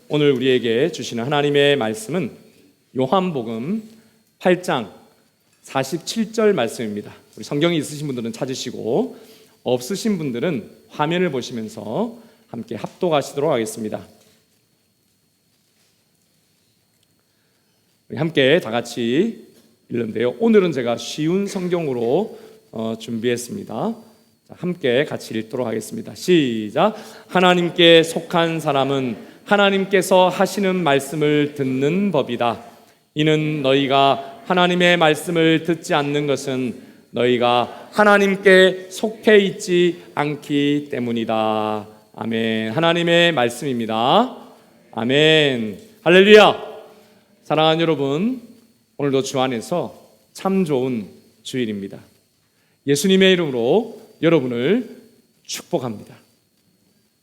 오늘 우리에게 주시는 하나님의 말씀은 요한복음 8장 47절 말씀입니다. 우리 성경이 있으신 분들은 찾으시고 없으신 분들은 화면을 보시면서 함께 합독하시도록 하겠습니다. 우리 함께 다 같이 읽는데요. 오늘은 제가 쉬운 성경으로 준비했습니다. 함께 같이 읽도록 하겠습니다. 시작. 하나님께 속한 사람은 하나님께서 하시는 말씀을 듣는 법이다. 이는 너희가 하나님의 말씀을 듣지 않는 것은 너희가 하나님께 속해 있지 않기 때문이다. 아멘. 하나님의 말씀입니다. 아멘. 할렐루야. 사랑하는 여러분, 오늘도 주 안에서 참 좋은 주일입니다. 예수님의 이름으로 여러분을 축복합니다.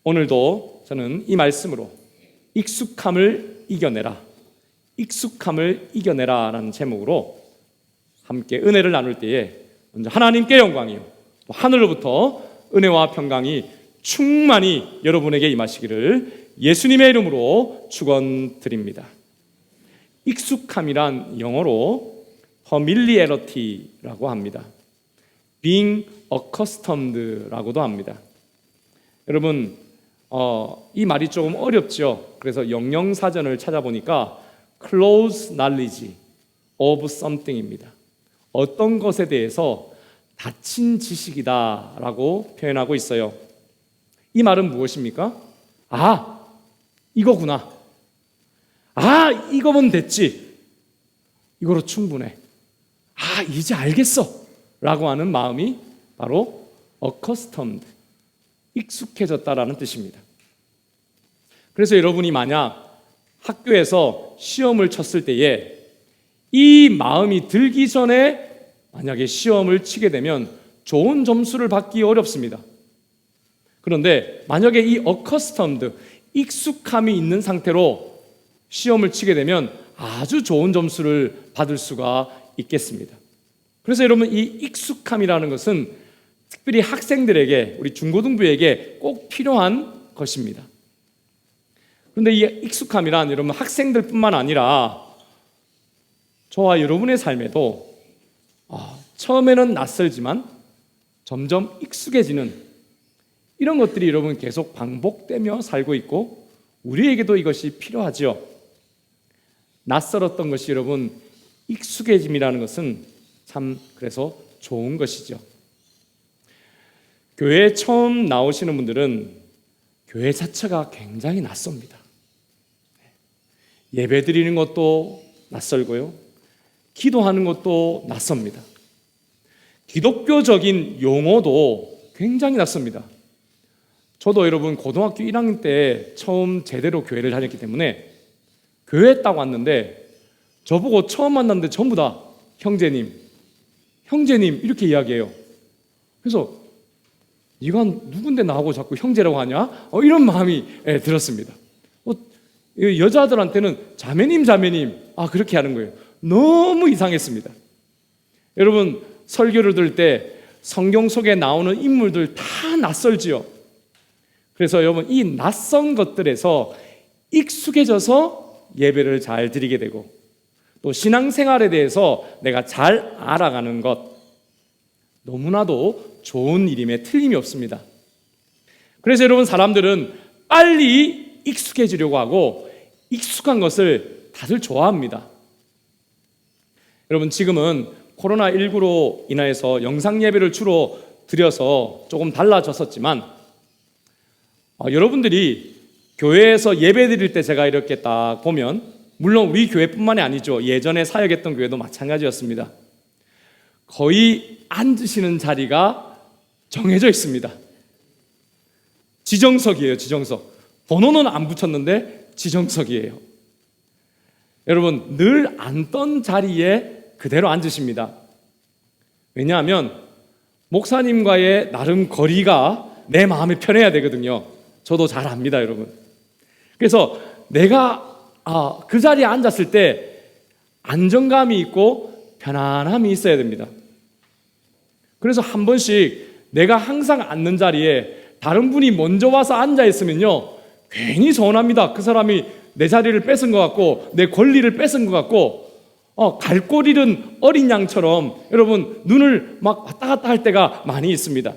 오늘도 저는 이 말씀으로 익숙함을 이겨내라, 익숙함을 이겨내라 라는 제목으로 함께 은혜를 나눌 때에 먼저 하나님께 영광이요 또 하늘로부터 은혜와 평강이 충만히 여러분에게 임하시기를 예수님의 이름으로 축원드립니다. 익숙함이란 영어로 familiarity라고 합니다. being accustomed라고도 합니다. 여러분, 이 말이 조금 어렵죠. 그래서 영영사전을 찾아보니까 close knowledge of something입니다. 어떤 것에 대해서 닫힌 지식이다라고 표현하고 있어요. 이 말은 무엇입니까? 이거구나. 이거면 됐지. 이거로 충분해. 이제 알겠어. 라고 하는 마음이 바로 accustomed, 익숙해졌다라는 뜻입니다. 그래서 여러분이 만약 학교에서 시험을 쳤을 때에 이 마음이 들기 전에 만약에 시험을 치게 되면 좋은 점수를 받기 어렵습니다. 그런데 만약에 이 accustomed, 익숙함이 있는 상태로 시험을 치게 되면 아주 좋은 점수를 받을 수가 있겠습니다. 그래서 여러분, 이 익숙함이라는 것은 특별히 학생들에게, 우리 중고등부에게 꼭 필요한 것입니다. 그런데 이 익숙함이란 여러분 학생들뿐만 아니라 저와 여러분의 삶에도 처음에는 낯설지만 점점 익숙해지는 이런 것들이 여러분 계속 반복되며 살고 있고 우리에게도 이것이 필요하죠. 낯설었던 것이 여러분 익숙해짐이라는 것은 참 그래서 좋은 것이죠. 교회에 처음 나오시는 분들은 교회 자체가 굉장히 낯섭니다. 예배 드리는 것도 낯설고요, 기도하는 것도 낯섭니다. 기독교적인 용어도 굉장히 낯섭니다. 저도 여러분 고등학교 1학년 때 처음 제대로 교회를 다녔기 때문에 교회에 딱 왔는데 저보고 처음 만났는데 전부 다 형제님 이렇게 이야기해요. 그래서 네가 누군데 나하고 자꾸 형제라고 하냐? 이런 마음이 들었습니다. 여자들한테는 자매님 그렇게 하는 거예요. 너무 이상했습니다. 여러분, 설교를 들을 때 성경 속에 나오는 인물들 다 낯설지요. 그래서 여러분, 이 낯선 것들에서 익숙해져서 예배를 잘 드리게 되고 또 신앙생활에 대해서 내가 잘 알아가는 것, 너무나도 좋은 일임에 틀림이 없습니다. 그래서 여러분, 사람들은 빨리 익숙해지려고 하고 익숙한 것을 다들 좋아합니다. 여러분, 지금은 코로나19로 인하여서 영상 예배를 주로 드려서 조금 달라졌었지만 여러분들이 교회에서 예배 드릴 때 제가 이렇게 딱 보면, 물론 우리 교회뿐만이 아니죠, 예전에 사역했던 교회도 마찬가지였습니다. 거의 앉으시는 자리가 정해져 있습니다. 지정석이에요. 지정석. 번호는 안 붙였는데 지정석이에요. 여러분, 늘 앉던 자리에 그대로 앉으십니다. 왜냐하면 목사님과의 나름 거리가 내 마음에 편해야 되거든요. 저도 잘 압니다, 여러분. 그래서 내가 그 자리에 앉았을 때 안정감이 있고 편안함이 있어야 됩니다. 그래서 한 번씩 내가 항상 앉는 자리에 다른 분이 먼저 와서 앉아 있으면요, 괜히 서운합니다. 그 사람이 내 자리를 뺏은 것 같고 내 권리를 뺏은 것 같고 갈 곳 잃은 어린 양처럼 여러분 눈을 막 왔다 갔다 할 때가 많이 있습니다.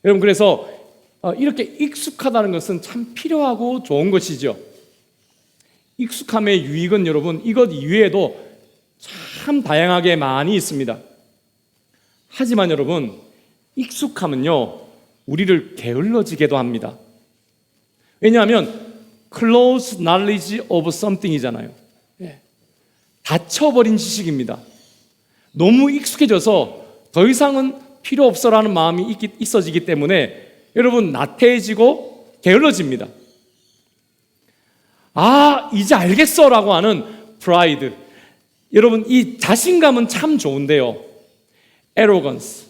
여러분 그래서 이렇게 익숙하다는 것은 참 필요하고 좋은 것이죠. 익숙함의 유익은 여러분 이것 이외에도 참 다양하게 많이 있습니다. 하지만 여러분 익숙함은요 우리를 게을러지게도 합니다. 왜냐하면 close knowledge of something이잖아요. 닫혀버린 지식입니다. 너무 익숙해져서 더 이상은 필요 없어라는 마음이 있어지기 때문에 여러분 나태해지고 게을러집니다. 이제 알겠어라고 하는 pride. 여러분 이 자신감은 참 좋은데요. arrogance,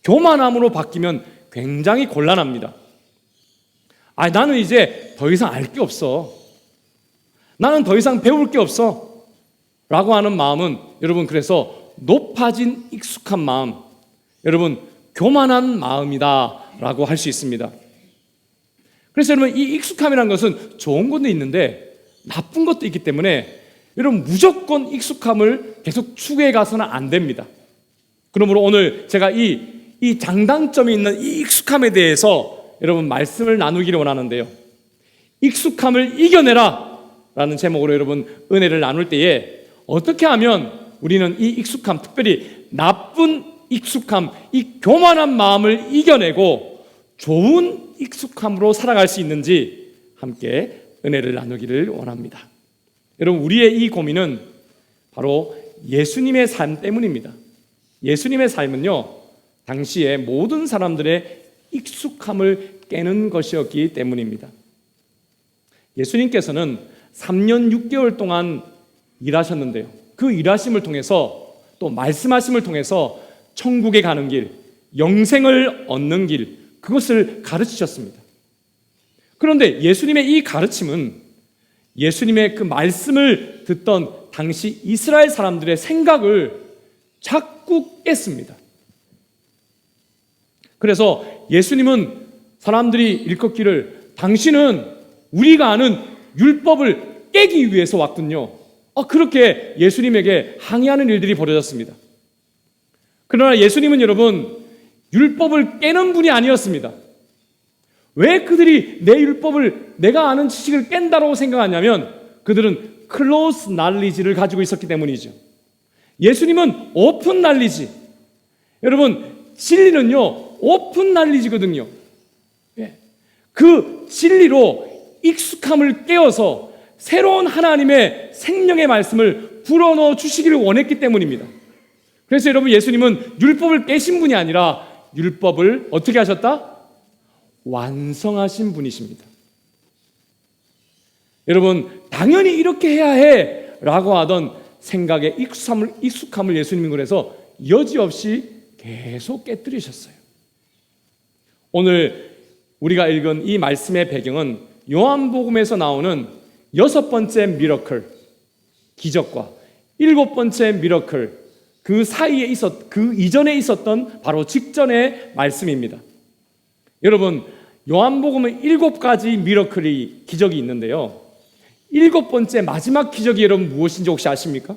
교만함으로 바뀌면 굉장히 곤란합니다. 나는 이제 더 이상 알 게 없어. 나는 더 이상 배울 게 없어. 라고 하는 마음은 여러분 그래서 높아진 익숙한 마음, 여러분 교만한 마음이다 라고 할 수 있습니다. 그래서 여러분 이 익숙함이라는 것은 좋은 것도 있는데 나쁜 것도 있기 때문에 여러분 무조건 익숙함을 계속 추구해 가서는 안 됩니다. 그러므로 오늘 제가 이 장단점이 있는 이 익숙함에 대해서 여러분 말씀을 나누기를 원하는데요. 익숙함을 이겨내라 라는 제목으로 여러분 은혜를 나눌 때에 어떻게 하면 우리는 이 익숙함, 특별히 나쁜 익숙함, 이 교만한 마음을 이겨내고 좋은 익숙함으로 살아갈 수 있는지 함께 은혜를 나누기를 원합니다. 여러분 우리의 이 고민은 바로 예수님의 삶 때문입니다. 예수님의 삶은요 당시에 모든 사람들의 익숙함을 깨는 것이었기 때문입니다. 예수님께서는 3년 6개월 동안 일하셨는데요, 그 일하심을 통해서 또 말씀하심을 통해서 천국에 가는 길, 영생을 얻는 길, 그것을 가르치셨습니다. 그런데 예수님의 이 가르침은 예수님의 그 말씀을 듣던 당시 이스라엘 사람들의 생각을 자꾸 깼습니다. 그래서 예수님은 사람들이 일컫기를 당신은 우리가 아는 율법을 깨기 위해서 왔군요. 그렇게 예수님에게 항의하는 일들이 벌어졌습니다. 그러나 예수님은 여러분 율법을 깨는 분이 아니었습니다. 왜 그들이 내 율법을 내가 아는 지식을 깬다고 생각하냐면 그들은 close knowledge를 가지고 있었기 때문이죠. 예수님은 open knowledge. 여러분 진리는요 오픈 날리지거든요. 그 진리로 익숙함을 깨어서 새로운 하나님의 생명의 말씀을 불어넣어 주시기를 원했기 때문입니다. 그래서 여러분 예수님은 율법을 깨신 분이 아니라 율법을 어떻게 하셨다? 완성하신 분이십니다. 여러분 당연히 이렇게 해야 해 라고 하던 생각에 익숙함을 예수님은 그래서 여지없이 계속 깨뜨리셨어요. 오늘 우리가 읽은 이 말씀의 배경은 요한복음에서 나오는 6번째 미러클, 기적과 7번째 미러클, 그 이전에 있었던 바로 직전의 말씀입니다. 여러분 요한복음은 7가지 미러클이 기적이 있는데요, 7번째 마지막 기적이 여러분 무엇인지 혹시 아십니까?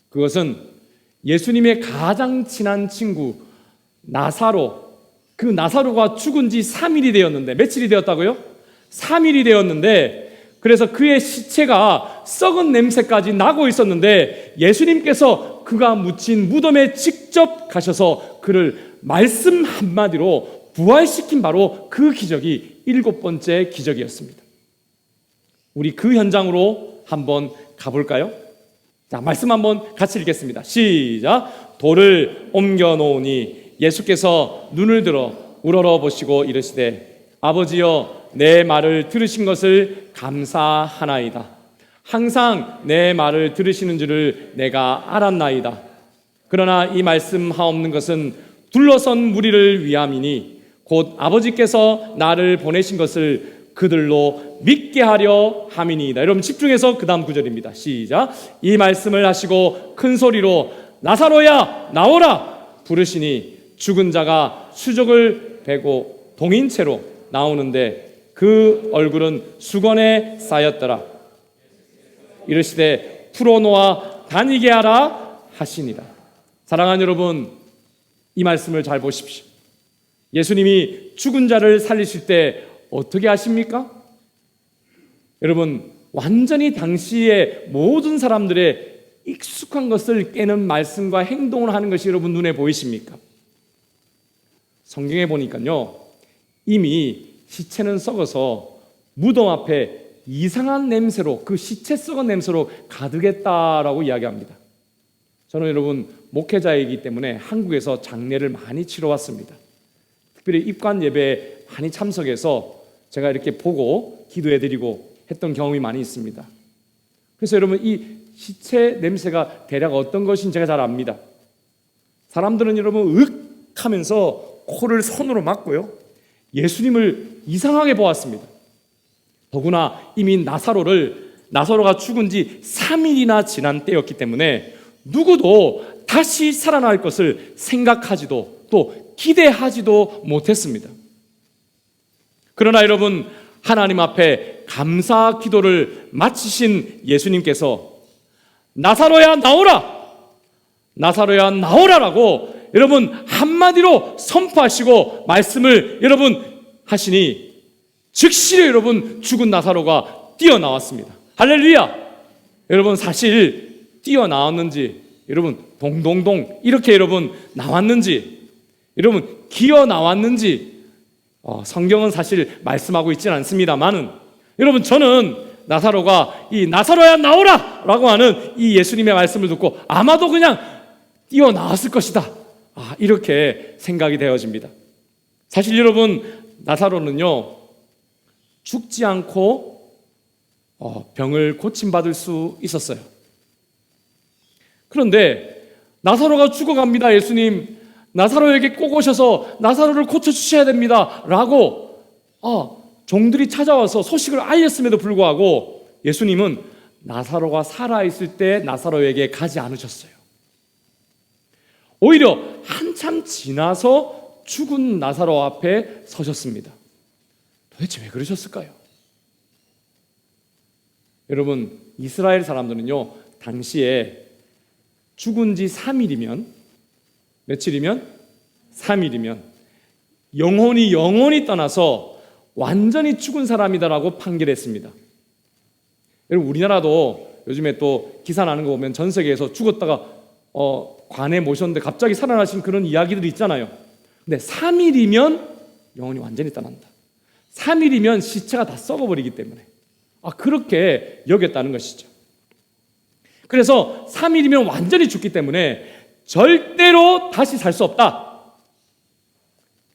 그것은 예수님의 가장 친한 친구 나사로, 그 나사로가 죽은 지 3일이 되었는데, 며칠이 되었다고요? 3일이 되었는데, 그래서 그의 시체가 썩은 냄새까지 나고 있었는데 예수님께서 그가 묻힌 무덤에 직접 가셔서 그를 말씀 한마디로 부활시킨 바로 그 기적이 7번째 기적이었습니다. 우리 그 현장으로 한번 가볼까요? 자, 말씀 한번 같이 읽겠습니다. 시작. 돌을 옮겨 놓으니 예수께서 눈을 들어 우러러 보시고 이르시되 아버지여 내 말을 들으신 것을 감사하나이다. 항상 내 말을 들으시는 줄을 내가 알았나이다. 그러나 이 말씀 하옵는 것은 둘러선 무리를 위함이니 곧 아버지께서 나를 보내신 것을 그들로 믿게 하려 함이니이다. 여러분 집중해서 그 다음 구절입니다. 시작. 이 말씀을 하시고 큰 소리로 나사로야 나오라 부르시니 죽은 자가 수족을 베고 동인 채로 나오는데 그 얼굴은 수건에 쌓였더라. 이르시되 풀어놓아 다니게 하라 하시니라. 사랑하는 여러분, 이 말씀을 잘 보십시오. 예수님이 죽은 자를 살리실 때 어떻게 하십니까? 여러분, 완전히 당시의 모든 사람들의 익숙한 것을 깨는 말씀과 행동을 하는 것이 여러분 눈에 보이십니까? 성경에 보니까요, 이미 시체는 썩어서 무덤 앞에 이상한 냄새로, 그 시체 썩은 냄새로 가득했다라고 이야기합니다. 저는 여러분 목회자이기 때문에 한국에서 장례를 많이 치러 왔습니다. 특별히 입관 예배에 많이 참석해서 제가 이렇게 보고 기도해드리고 했던 경험이 많이 있습니다. 그래서 여러분, 이 시체 냄새가 대략 어떤 것인지 제가 잘 압니다. 사람들은 여러분 윽 하면서 코를 손으로 막고요, 예수님을 이상하게 보았습니다. 더구나 이미 나사로가 죽은 지 3일이나 지난 때였기 때문에 누구도 다시 살아날 것을 생각하지도 또 기대하지도 못했습니다. 그러나 여러분, 하나님 앞에 감사 기도를 마치신 예수님께서 나사로야 나오라! 나사로야 나오라라고 여러분 한마디로 선포하시고 말씀을 여러분 하시니 즉시 여러분 죽은 나사로가 뛰어나왔습니다. 할렐루야! 여러분, 사실 뛰어나왔는지, 여러분 동동동 이렇게 여러분 나왔는지, 여러분 기어 나왔는지 성경은 사실 말씀하고 있지는 않습니다만은, 여러분 저는 나사로가 이 나사로야 나오라! 라고 하는 이 예수님의 말씀을 듣고 아마도 그냥 뛰어나왔을 것이다, 이렇게 생각이 되어집니다. 사실 여러분, 나사로는요 죽지 않고 병을 고침받을 수 있었어요. 그런데 나사로가 죽어갑니다. 예수님, 나사로에게 꼭 오셔서 나사로를 고쳐주셔야 됩니다 라고 종들이 찾아와서 소식을 알렸음에도 불구하고 예수님은 나사로가 살아있을 때 나사로에게 가지 않으셨어요. 오히려 한참 지나서 죽은 나사로 앞에 서셨습니다. 도대체 왜 그러셨을까요? 여러분, 이스라엘 사람들은요 당시에 죽은 지 3일이면, 며칠이면? 3일이면 영혼이 떠나서 완전히 죽은 사람이다라고 판결했습니다. 여러분, 우리나라도 요즘에 또 기사 나는 거 보면 전 세계에서 죽었다가 관에 모셨는데 갑자기 살아나신 그런 이야기들이 있잖아요. 근데 3일이면 영혼이 완전히 떠난다. 3일이면 시체가 다 썩어버리기 때문에 그렇게 여겼다는 것이죠. 그래서 3일이면 완전히 죽기 때문에 절대로 다시 살 수 없다.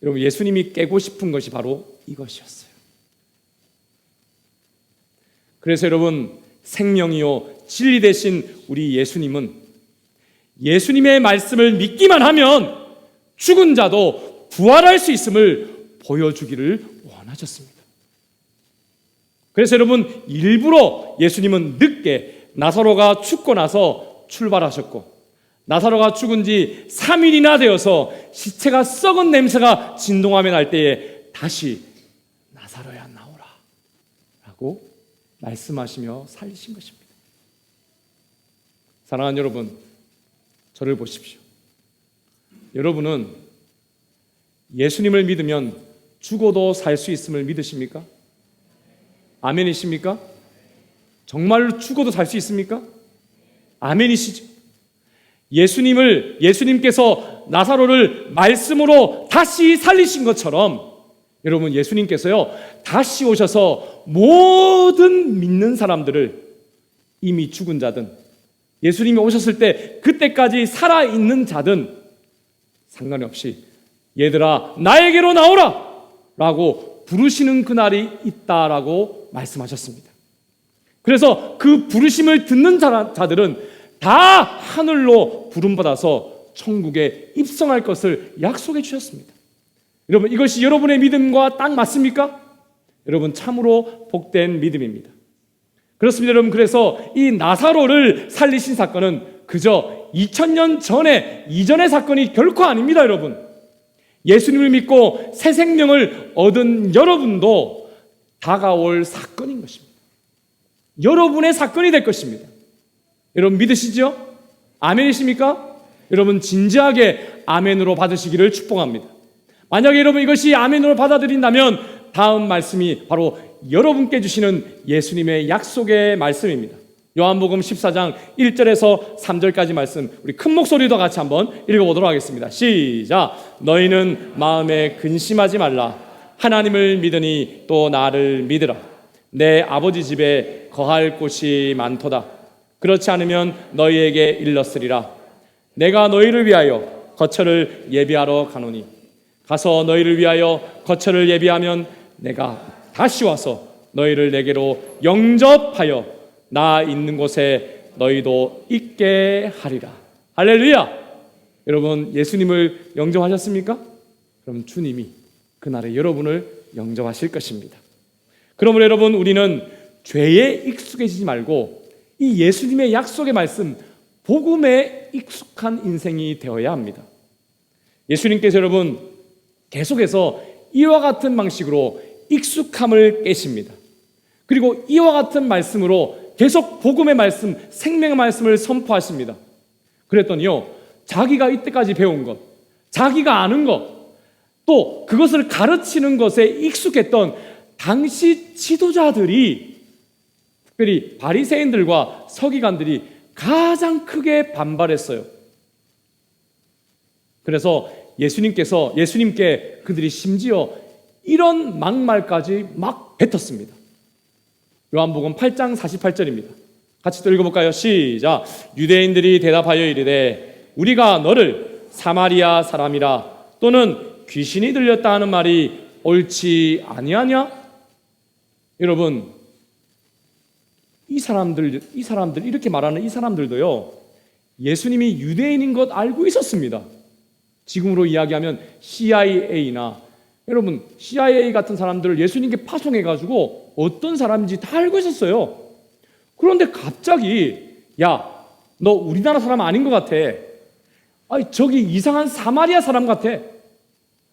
여러분, 예수님이 깨고 싶은 것이 바로 이것이었어요. 그래서 여러분, 생명이요 진리 되신 우리 예수님은 예수님의 말씀을 믿기만 하면 죽은 자도 부활할 수 있음을 보여주기를 원하셨습니다. 그래서 여러분, 일부러 예수님은 늦게 나사로가 죽고 나서 출발하셨고, 나사로가 죽은 지 3일이나 되어서 시체가 썩은 냄새가 진동하며 날 때에 다시 나사로야 나오라 라고 말씀하시며 살리신 것입니다. 사랑하는 여러분, 저를 보십시오. 여러분은 예수님을 믿으면 죽어도 살 수 있음을 믿으십니까? 아멘이십니까? 정말로 죽어도 살 수 있습니까? 아멘이시죠? 예수님께서 나사로를 말씀으로 다시 살리신 것처럼 여러분, 예수님께서요 다시 오셔서 모든 믿는 사람들을, 이미 죽은 자든 예수님이 오셨을 때 그때까지 살아있는 자든 상관이 없이 얘들아 나에게로 나오라 라고 부르시는 그날이 있다라고 말씀하셨습니다. 그래서 그 부르심을 듣는 자들은 다 하늘로 부름받아서 천국에 입성할 것을 약속해 주셨습니다. 여러분, 이것이 여러분의 믿음과 딱 맞습니까? 여러분, 참으로 복된 믿음입니다. 그렇습니다. 여러분, 그래서 이 나사로를 살리신 사건은 그저 2000년 전에 이전의 사건이 결코 아닙니다. 여러분, 예수님을 믿고 새 생명을 얻은 여러분도 다가올 사건인 것입니다. 여러분의 사건이 될 것입니다. 여러분 믿으시죠? 아멘이십니까? 여러분 진지하게 아멘으로 받으시기를 축복합니다. 만약에 여러분 이것이 아멘으로 받아들인다면 다음 말씀이 바로 여러분께 주시는 예수님의 약속의 말씀입니다. 요한복음 14장 1절에서 3절까지 말씀, 우리 큰 목소리도 같이 한번 읽어보도록 하겠습니다. 시작. 너희는 마음에 근심하지 말라. 하나님을 믿으니 또 나를 믿으라. 내 아버지 집에 거할 곳이 많도다. 그렇지 않으면 너희에게 일렀으리라. 내가 너희를 위하여 거처를 예비하러 가노니 가서 너희를 위하여 거처를 예비하면 내가 다시 와서 너희를 내게로 영접하여 나 있는 곳에 너희도 있게 하리라. 할렐루야. 여러분 예수님을 영접하셨습니까? 그럼 주님이 그날에 여러분을 영접하실 것입니다. 그러므로 여러분 우리는 죄에 익숙해지지 말고 이 예수님의 약속의 말씀 복음에 익숙한 인생이 되어야 합니다. 예수님께서 여러분 계속해서 이와 같은 방식으로 익숙함을 깨십니다. 그리고 이와 같은 말씀으로 계속 복음의 말씀, 생명의 말씀을 선포하십니다. 그랬더니요, 자기가 이때까지 배운 것, 자기가 아는 것, 또 그것을 가르치는 것에 익숙했던 당시 지도자들이, 특별히 바리새인들과 서기관들이 가장 크게 반발했어요. 그래서 예수님께 그들이 심지어 이런 막말까지 막 뱉었습니다. 요한복음 8장 48절입니다. 같이 또 읽어볼까요? 시작. 유대인들이 대답하여 이르되 우리가 너를 사마리아 사람이라 또는 귀신이 들렸다 하는 말이 옳지 아니하냐? 여러분 이 사람들 이렇게 말하는 이 사람들도요 예수님이 유대인인 것 알고 있었습니다. 지금으로 이야기하면 CIA나 여러분 CIA 같은 사람들을 예수님께 파송해가지고 어떤 사람인지 다 알고 있었어요. 그런데 갑자기 야, 너 우리나라 사람 아닌 것 같아. 아니, 저기 이상한 사마리아 사람 같아.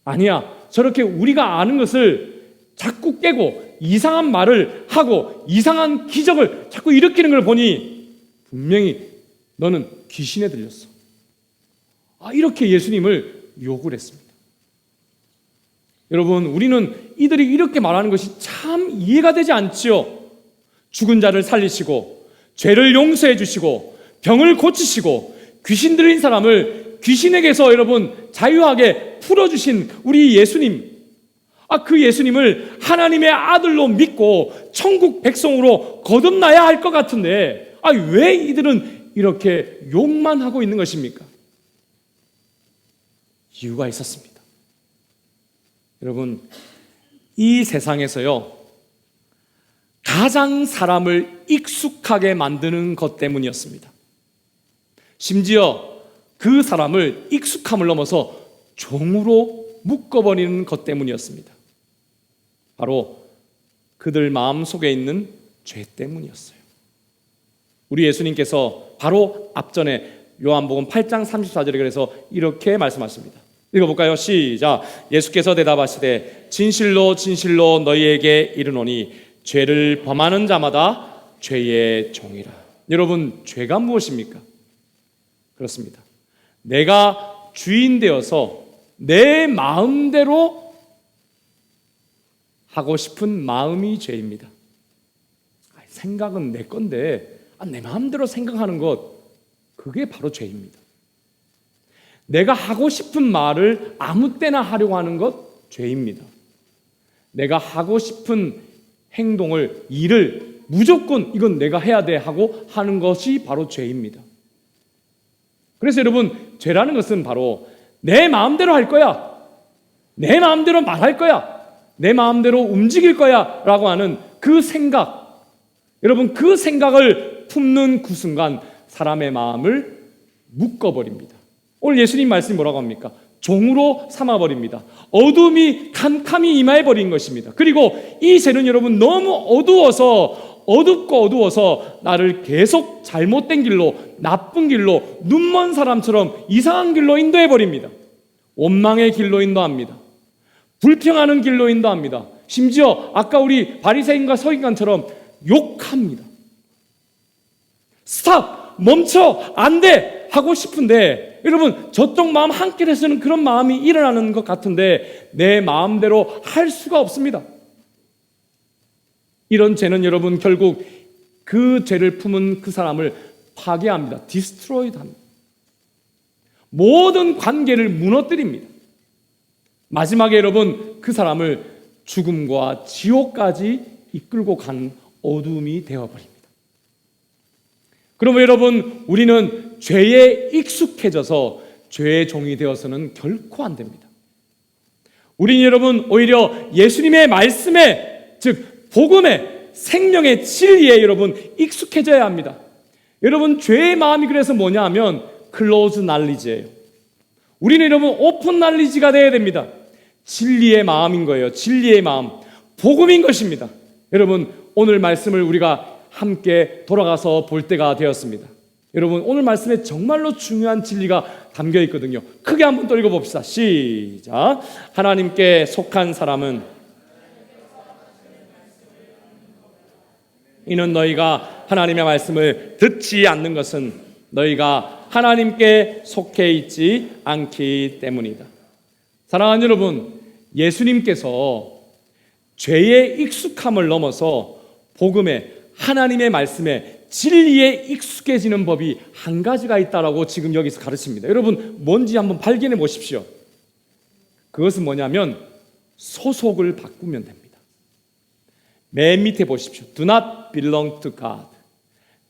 아니야, 저렇게 우리가 아는 것을 자꾸 깨고 이상한 말을 하고 이상한 기적을 자꾸 일으키는 걸 보니 분명히 너는 귀신에 들렸어. 이렇게 예수님을 욕을 했습니다. 여러분 우리는 이들이 이렇게 말하는 것이 참 이해가 되지 않지요. 죽은 자를 살리시고 죄를 용서해 주시고 병을 고치시고 귀신 들린 사람을 귀신에게서 여러분 자유하게 풀어주신 우리 예수님, 그 예수님을 하나님의 아들로 믿고 천국 백성으로 거듭나야 할 것 같은데 왜 이들은 이렇게 욕만 하고 있는 것입니까? 이유가 있었습니다. 여러분 이 세상에서요 가장 사람을 익숙하게 만드는 것 때문이었습니다. 심지어 그 사람을 익숙함을 넘어서 종으로 묶어버리는 것 때문이었습니다. 바로 그들 마음속에 있는 죄 때문이었어요. 우리 예수님께서 바로 앞전에 요한복음 8장 34절에 그래서 이렇게 말씀하십니다. 읽어볼까요? 시작. 예수께서 대답하시되 진실로 진실로 너희에게 이르노니 죄를 범하는 자마다 죄의 종이라. 여러분 죄가 무엇입니까? 그렇습니다. 내가 주인 되어서 내 마음대로 하고 싶은 마음이 죄입니다. 생각은 내 건데 내 마음대로 생각하는 것, 그게 바로 죄입니다. 내가 하고 싶은 말을 아무 때나 하려고 하는 것 죄입니다. 내가 하고 싶은 행동을, 일을 무조건 이건 내가 해야 돼 하고 하는 것이 바로 죄입니다. 그래서 여러분 죄라는 것은 바로 내 마음대로 할 거야, 내 마음대로 말할 거야, 내 마음대로 움직일 거야 라고 하는 그 생각, 여러분 그 생각을 품는 그 순간 사람의 마음을 묶어버립니다. 오늘 예수님 말씀이 뭐라고 합니까? 종으로 삼아버립니다. 어둠이 캄캄이 임해버린 것입니다. 그리고 이 죄는 여러분 너무 어두워서 나를 계속 잘못된 길로, 나쁜 길로, 눈먼 사람처럼 이상한 길로 인도해버립니다. 원망의 길로 인도합니다. 불평하는 길로 인도합니다. 심지어 아까 우리 바리새인과 서기관처럼 욕합니다. 스탑! 멈춰! 안 돼! 하고 싶은데 여러분 저쪽 마음 한켠에서는 그런 마음이 일어나는 것 같은데 내 마음대로 할 수가 없습니다. 이런 죄는 여러분 결국 그 죄를 품은 그 사람을 파괴합니다. 디스트로이드 합니다. 모든 관계를 무너뜨립니다. 마지막에 여러분 그 사람을 죽음과 지옥까지 이끌고 간 어둠이 되어버립니다. 그러면 여러분 우리는 죄에 익숙해져서 죄의 종이 되어서는 결코 안 됩니다. 우리는 여러분 오히려 예수님의 말씀에 즉 복음의 생명의 진리에 여러분 익숙해져야 합니다. 여러분 죄의 마음이 그래서 뭐냐 하면 클로즈 날리지예요. 우리는 여러분 오픈 날리지가 되어야 됩니다. 진리의 마음인 거예요. 진리의 마음 복음인 것입니다. 여러분 오늘 말씀을 우리가 함께 돌아가서 볼 때가 되었습니다. 여러분 오늘 말씀에 정말로 중요한 진리가 담겨 있거든요. 크게 한번 또 읽어봅시다. 시작. 하나님께 속한 사람은 이는 너희가 하나님의 말씀을 듣지 않는 것은 너희가 하나님께 속해 있지 않기 때문이다. 사랑하는 여러분, 예수님께서 죄의 익숙함을 넘어서 복음에 하나님의 말씀에 진리에 익숙해지는 법이 한 가지가 있다라고 지금 여기서 가르칩니다. 여러분 뭔지 한번 발견해 보십시오. 그것은 뭐냐면 소속을 바꾸면 됩니다. 맨 밑에 보십시오. Do not belong to God.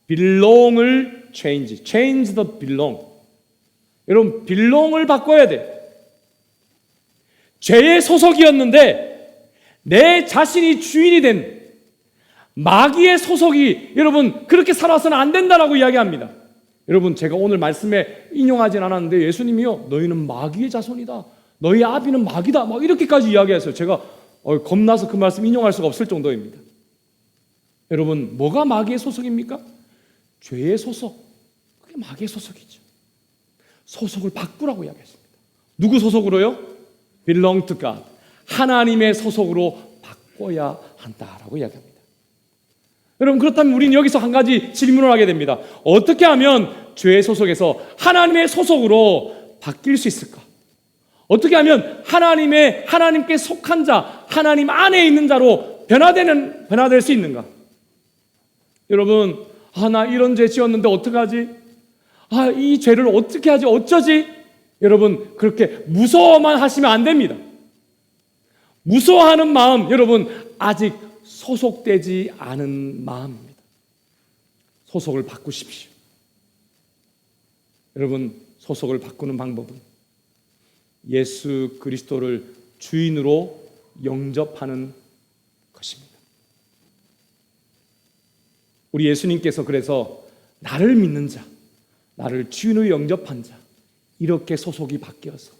belong을 change the belong. 여러분 belong을 바꿔야 돼요. 죄의 소속이었는데 내 자신이 주인이 된 마귀의 소속이 여러분 그렇게 살아서는 안 된다라고 이야기합니다. 여러분 제가 오늘 말씀에 인용하진 않았는데 예수님이요 너희는 마귀의 자손이다. 너희 아비는 마귀다. 막 이렇게까지 이야기했어요. 제가 겁나서 그 말씀 인용할 수가 없을 정도입니다. 여러분 뭐가 마귀의 소속입니까? 죄의 소속. 그게 마귀의 소속이죠. 소속을 바꾸라고 이야기했습니다. 누구 소속으로요? belong to God. 하나님의 소속으로 바꿔야 한다라고 이야기합니다. 여러분 그렇다면 우리는 여기서 한 가지 질문을 하게 됩니다. 어떻게 하면 죄의 소속에서 하나님의 소속으로 바뀔 수 있을까? 어떻게 하면 하나님께 속한 자, 하나님 안에 있는 자로 변화될 수 있는가? 여러분, 나 이런 죄 지었는데 어떡하지? 이 죄를 어떻게 하지? 어쩌지? 여러분 그렇게 무서워만 하시면 안 됩니다. 무서워하는 마음, 여러분 아직 소속되지 않은 마음입니다. 소속을 바꾸십시오. 여러분 소속을 바꾸는 방법은 예수 그리스도를 주인으로 영접하는 것입니다. 우리 예수님께서 그래서 나를 믿는 자, 나를 주인으로 영접한 자, 이렇게 소속이 바뀌어서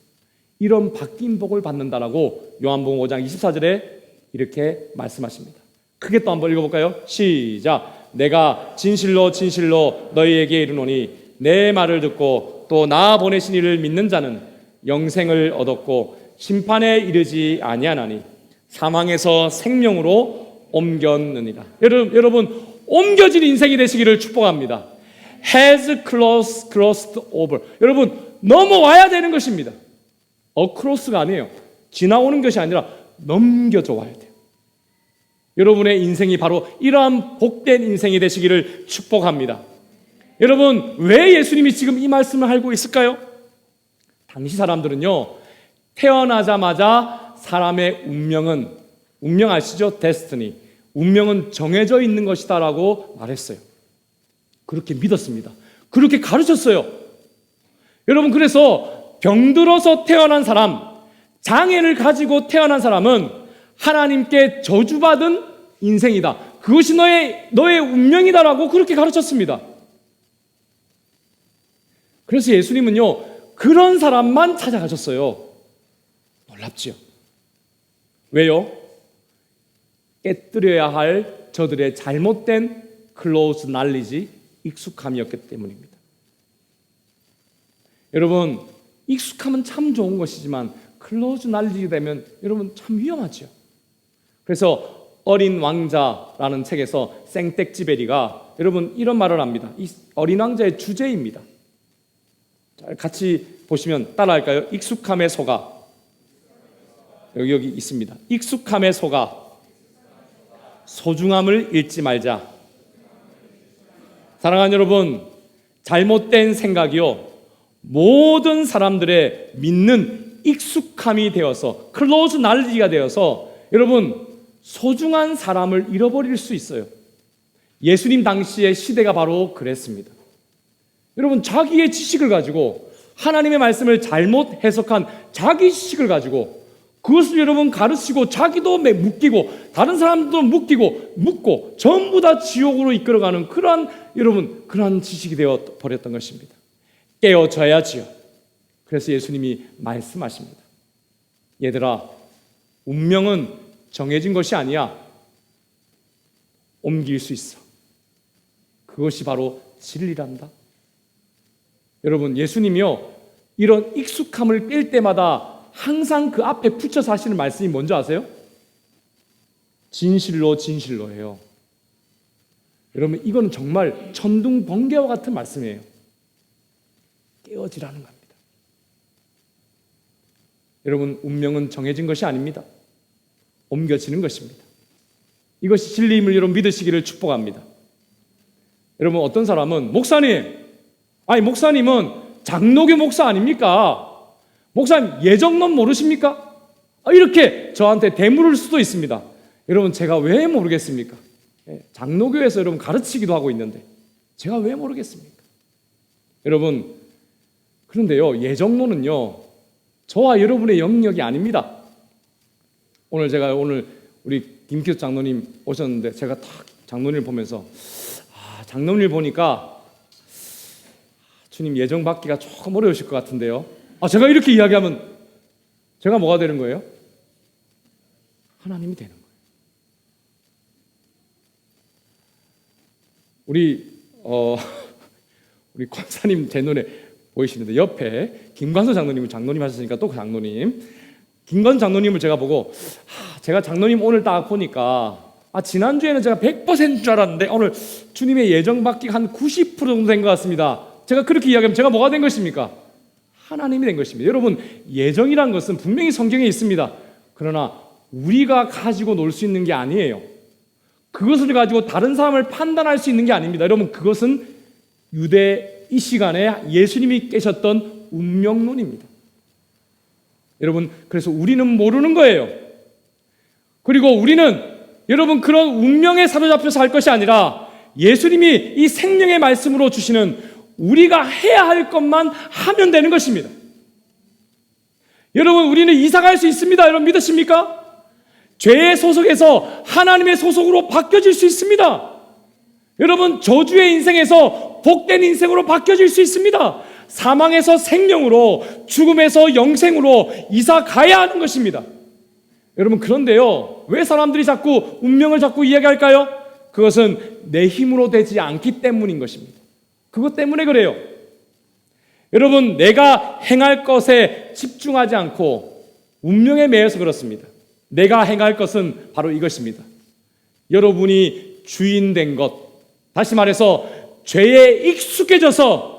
이런 바뀐 복을 받는다라고 요한복음 5장 24절에 이렇게 말씀하십니다. 크게 또 한번 읽어볼까요? 시작. 내가 진실로 진실로 너희에게 이르노니 내 말을 듣고 또 나 보내신 이를 믿는 자는 영생을 얻었고 심판에 이르지 아니하나니 사망에서 생명으로 옮겼느니라. 여러분 옮겨진 인생이 되시기를 축복합니다. has crossed over. 여러분 넘어와야 되는 것입니다. across가 아니에요. 지나오는 것이 아니라 넘겨져 와야 돼요. 여러분의 인생이 바로 이러한 복된 인생이 되시기를 축복합니다. 여러분 왜 예수님이 지금 이 말씀을 하고 있을까요? 당시 사람들은요 태어나자마자 사람의 운명 아시죠? 데스티니. 운명은 정해져 있는 것이다 라고 말했어요. 그렇게 믿었습니다. 그렇게 가르쳤어요. 여러분 그래서 병들어서 태어난 사람, 장애를 가지고 태어난 사람은 하나님께 저주받은 인생이다. 그것이 너의 운명이다라고 그렇게 가르쳤습니다. 그래서 예수님은요 그런 사람만 찾아가셨어요. 놀랍지요? 왜요? 깨뜨려야 할 저들의 잘못된 클로즈 날리지 익숙함이었기 때문입니다. 여러분 익숙함은 참 좋은 것이지만 클로즈 날리게 되면 여러분 참 위험하죠. 그래서 어린 왕자라는 책에서 생텍쥐베리가 여러분 이런 말을 합니다. 이 어린 왕자의 주제입니다. 같이 보시면 따라할까요? 익숙함에 속아. 여기 있습니다. 익숙함에 속아 소중함을 잃지 말자. 사랑하는 여러분, 잘못된 생각이요, 모든 사람들의 믿는 익숙함이 되어서 클로즈 날리기가 되어서 여러분 소중한 사람을 잃어버릴 수 있어요. 예수님 당시의 시대가 바로 그랬습니다. 여러분, 자기의 지식을 가지고 하나님의 말씀을 잘못 해석한 자기 지식을 가지고 그것을 여러분 가르치고 자기도 묶이고 다른 사람도 묶고 전부 다 지옥으로 이끌어가는 그러한 지식이 되어 버렸던 것입니다. 깨어져야지요. 그래서 예수님이 말씀하십니다. 얘들아, 운명은 정해진 것이 아니야. 옮길 수 있어. 그것이 바로 진리란다. 여러분, 예수님이요, 이런 익숙함을 깰 때마다 항상 그 앞에 붙여서 하시는 말씀이 뭔지 아세요? 진실로 진실로 해요. 여러분, 이건 정말 천둥 번개와 같은 말씀이에요. 깨어지라는 겁니다. 여러분, 운명은 정해진 것이 아닙니다. 옮겨지는 것입니다. 이것이 진리임을 여러분 믿으시기를 축복합니다. 여러분, 어떤 사람은 목사님은 장로교 목사 아닙니까? 목사님 예정론 모르십니까? 이렇게 저한테 대물을 수도 있습니다. 여러분, 제가 왜 모르겠습니까? 장로교에서 여러분 가르치기도 하고 있는데 제가 왜 모르겠습니까? 여러분, 그런데요, 예정론은요, 저와 여러분의 영역이 아닙니다. 오늘 우리 김기수 장로님 오셨는데 제가 딱 장로님을 보면서 장로님을 보니까 주님 예정 받기가 조금 어려우실 것 같은데요. 제가 이렇게 이야기하면 제가 뭐가 되는 거예요? 하나님이 되는 거예요. 우리 권사님 제 눈에 보이시는데 옆에 김관서 장로님 하셨으니까 또 그 장로님, 김관 장로님을 제가 보고 제가 장로님 오늘 딱 보니까 지난주에는 제가 100%인 줄 알았는데 오늘 주님의 예정 받기 한 90% 정도 된 것 같습니다. 제가 그렇게 이야기하면 제가 뭐가 된 것입니까? 하나님이 된 것입니다. 여러분, 예정이란 것은 분명히 성경에 있습니다. 그러나 우리가 가지고 놀 수 있는 게 아니에요. 그것을 가지고 다른 사람을 판단할 수 있는 게 아닙니다. 여러분, 그것은 유대 이 시간에 예수님이 깨셨던 운명론입니다. 여러분, 그래서 우리는 모르는 거예요. 그리고 우리는 여러분 그런 운명에 사로잡혀 살 것이 아니라 예수님이 이 생명의 말씀으로 주시는 우리가 해야 할 것만 하면 되는 것입니다. 여러분, 우리는 이사 갈 수 있습니다. 여러분 믿으십니까? 죄의 소속에서 하나님의 소속으로 바뀌어질 수 있습니다. 여러분, 저주의 인생에서 복된 인생으로 바뀌어질 수 있습니다. 사망에서 생명으로, 죽음에서 영생으로 이사 가야 하는 것입니다. 여러분, 그런데요, 왜 사람들이 자꾸 운명을 자꾸 이야기할까요? 그것은 내 힘으로 되지 않기 때문인 것입니다. 그것 때문에 그래요. 여러분, 내가 행할 것에 집중하지 않고 운명에 매여서 그렇습니다. 내가 행할 것은 바로 이것입니다. 여러분이 주인 된 것, 다시 말해서 죄에 익숙해져서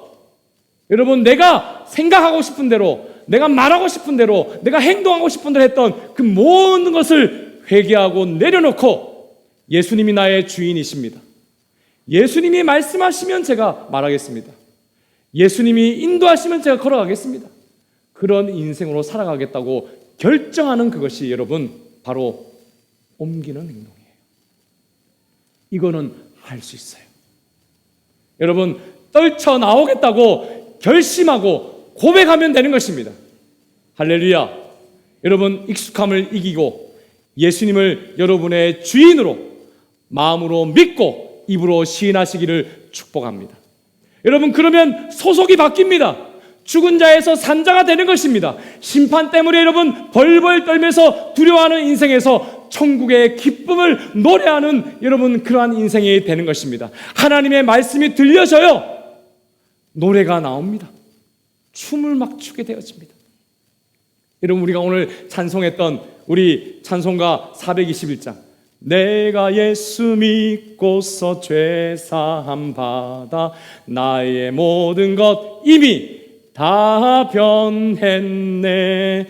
여러분 내가 생각하고 싶은 대로, 내가 말하고 싶은 대로, 내가 행동하고 싶은 대로 했던 그 모든 것을 회개하고 내려놓고 예수님이 나의 주인이십니다. 예수님이 말씀하시면 제가 말하겠습니다. 예수님이 인도하시면 제가 걸어가겠습니다. 그런 인생으로 살아가겠다고 결정하는 그것이 여러분 바로 옮기는 행동이에요. 이거는 할 수 있어요. 여러분, 떨쳐나오겠다고 결심하고 고백하면 되는 것입니다. 할렐루야. 여러분, 익숙함을 이기고 예수님을 여러분의 주인으로 마음으로 믿고 입으로 시인하시기를 축복합니다. 여러분, 그러면 소속이 바뀝니다. 죽은 자에서 산자가 되는 것입니다. 심판 때문에 여러분 벌벌 떨면서 두려워하는 인생에서 천국의 기쁨을 노래하는 여러분 그러한 인생이 되는 것입니다. 하나님의 말씀이 들려져요. 노래가 나옵니다. 춤을 막 추게 되어집니다. 여러분, 우리가 오늘 찬송했던 우리 찬송가 421장 내가 예수 믿고서 죄사함 받아 나의 모든 것 이미 다 변했네.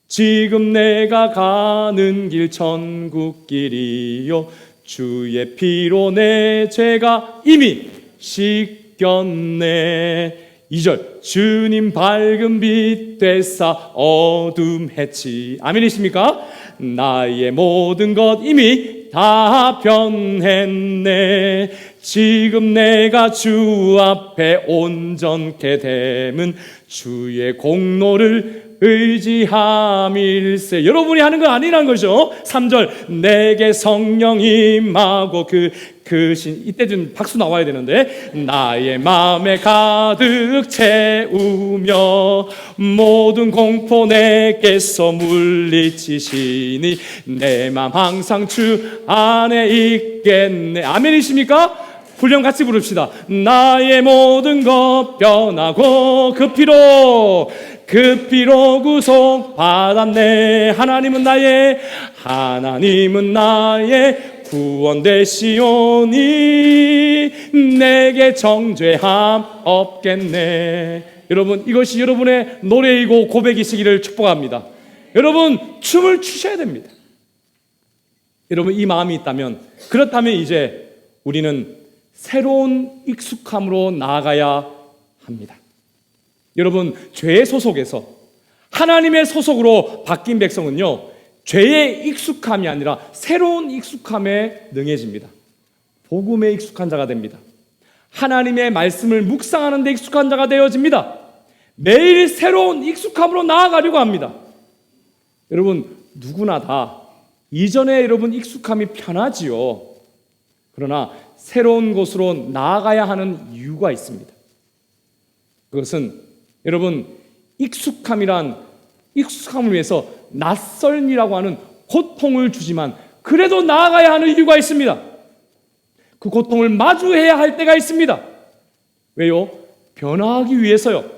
지금 내가 가는 길 천국길이요 주의 피로 내 죄가 이미 씻겼네. 2절 주님 밝은 빛 되사 어둠 해치. 아멘이십니까? 나의 모든 것 이미 다 변했네. 지금 내가 주 앞에 온전케 됨은 주의 공로를 의지함일세. 여러분이 하는 거 아니란 거죠. 3절 내게 성령 임하고 이때 좀 박수 나와야 되는데 나의 마음에 가득 채우며 모든 공포 내게서 물리치시니 내 마음 항상 주 안에 있겠네. 아멘이십니까? 훈련 같이 부릅시다. 나의 모든 것 변하고 그 피로 구속 받았네. 하나님은 나의 구원 되시오니 내게 정죄함 없겠네. 여러분, 이것이 여러분의 노래이고 고백이시기를 축복합니다. 여러분, 춤을 추셔야 됩니다. 여러분, 이 마음이 있다면, 그렇다면 이제 우리는 새로운 익숙함으로 나아가야 합니다. 여러분, 죄의 소속에서 하나님의 소속으로 바뀐 백성은요, 죄의 익숙함이 아니라 새로운 익숙함에 능해집니다. 복음에 익숙한 자가 됩니다. 하나님의 말씀을 묵상하는 데 익숙한 자가 되어집니다. 매일 새로운 익숙함으로 나아가려고 합니다. 여러분, 누구나 다 이전에 여러분 익숙함이 편하지요. 그러나 새로운 곳으로 나아가야 하는 이유가 있습니다. 그것은 여러분, 익숙함을 위해서 낯설미라고 하는 고통을 주지만 그래도 나아가야 하는 이유가 있습니다. 그 고통을 마주해야 할 때가 있습니다. 왜요? 변화하기 위해서요.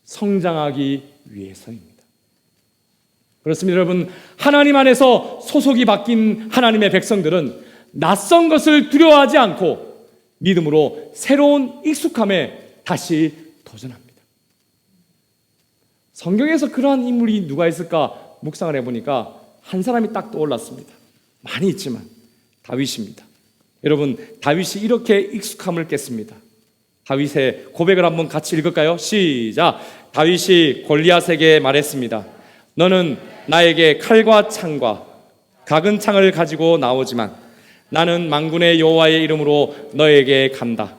성장하기 위해서입니다. 그렇습니다. 여러분, 하나님 안에서 소속이 바뀐 하나님의 백성들은 낯선 것을 두려워하지 않고 믿음으로 새로운 익숙함에 다시 도전합니다. 성경에서 그러한 인물이 누가 있을까 묵상을 해보니까 한 사람이 딱 떠올랐습니다. 많이 있지만 다윗입니다. 여러분, 다윗이 이렇게 익숙함을 깼습니다. 다윗의 고백을 한번 같이 읽을까요? 시작. 다윗이 골리앗에게 말했습니다. 너는 나에게 칼과 창과 각은 창을 가지고 나오지만 나는 만군의 여호와의 이름으로 너에게 간다.